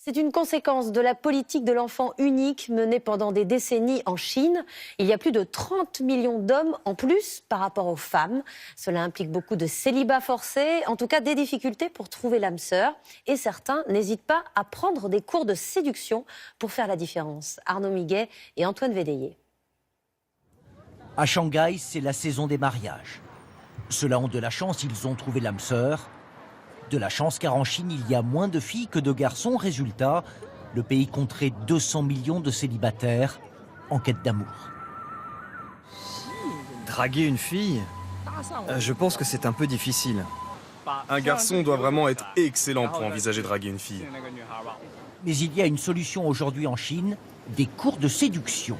C'est une conséquence de la politique de l'enfant unique menée pendant des décennies en Chine. Il y a plus de 30 millions d'hommes en plus par rapport aux femmes. Cela implique beaucoup de célibat forcé, en tout cas des difficultés pour trouver l'âme sœur. Et certains n'hésitent pas à prendre des cours de séduction pour faire la différence. Arnaud Miguet et Antoine Védéier. À Shanghai, c'est la saison des mariages. Ceux-là ont de la chance, ils ont trouvé l'âme sœur. De la chance car en Chine, il y a moins de filles que de garçons. Résultat, le pays compterait 200 millions de célibataires en quête d'amour. Draguer une fille, je pense que c'est un peu difficile. Un garçon doit vraiment être excellent pour envisager de draguer une fille. Mais il y a une solution aujourd'hui en Chine, des cours de séduction.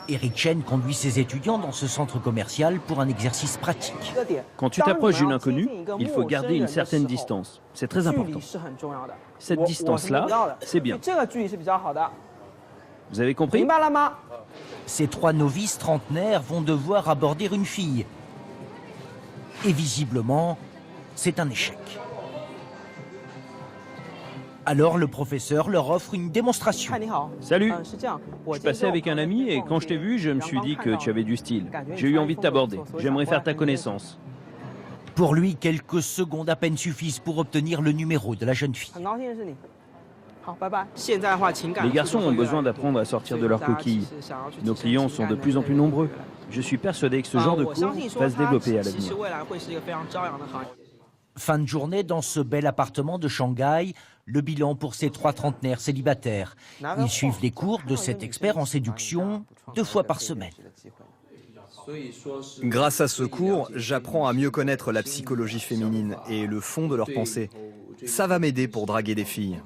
Eric Chen conduit ses étudiants dans ce centre commercial pour un exercice pratique. Quand tu t'approches d'une inconnue, il faut garder une certaine distance. C'est très important. Cette distance-là, c'est bien. Vous avez compris ? Ces trois novices trentenaires vont devoir aborder une fille. Et visiblement, c'est un échec. Alors le professeur leur offre une démonstration. Salut, je passais avec un ami et quand je t'ai vu, je me suis dit que tu avais du style. J'ai eu envie de t'aborder. J'aimerais faire ta connaissance. Pour lui, quelques secondes à peine suffisent pour obtenir le numéro de la jeune fille. Les garçons ont besoin d'apprendre à sortir de leur coquille. Nos clients sont de plus en plus nombreux. Je suis persuadé que ce genre de cours va se développer à l'avenir. Fin de journée dans ce bel appartement de Shanghai, le bilan pour ces trois trentenaires célibataires. Ils suivent les cours de cet expert en séduction 2 fois par semaine. Grâce à ce cours, j'apprends à mieux connaître la psychologie féminine et le fond de leurs pensées. Ça va m'aider pour draguer des filles.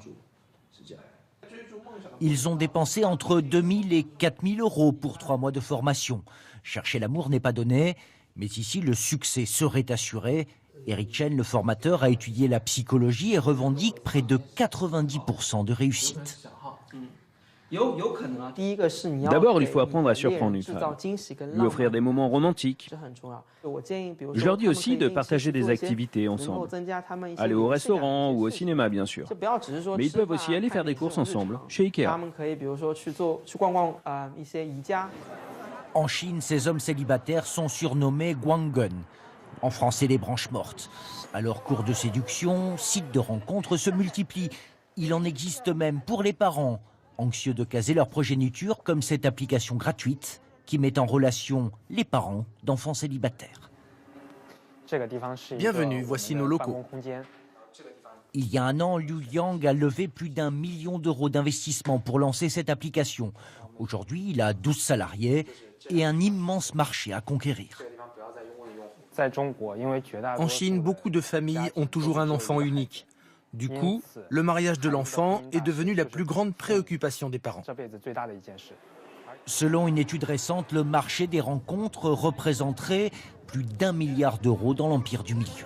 Ils ont dépensé entre 2 000 et 4 000 euros pour 3 mois de formation. Chercher l'amour n'est pas donné, mais ici le succès serait assuré. Eric Chen, le formateur, a étudié la psychologie et revendique près de 90% de réussite. D'abord, il faut apprendre à surprendre une femme, lui offrir des moments romantiques. Je leur dis aussi de partager des activités ensemble. Aller au restaurant ou au cinéma, bien sûr. Mais ils peuvent aussi aller faire des courses ensemble, chez Ikea. En Chine, ces hommes célibataires sont surnommés guangen, en français les branches mortes. Alors cours de séduction, sites de rencontres se multiplient. Il en existe même pour les parents, anxieux de caser leur progéniture, comme cette application gratuite qui met en relation les parents d'enfants célibataires. Bienvenue, voici nos locaux. Il y a un an, Liu Yang a levé plus d'1 million d'euros d'investissement pour lancer cette application. Aujourd'hui, il a 12 salariés et un immense marché à conquérir. En Chine, beaucoup de familles ont toujours un enfant unique. Du coup, le mariage de l'enfant est devenu la plus grande préoccupation des parents. Selon une étude récente, le marché des rencontres représenterait plus d'1 milliard d'euros dans l'empire du milieu.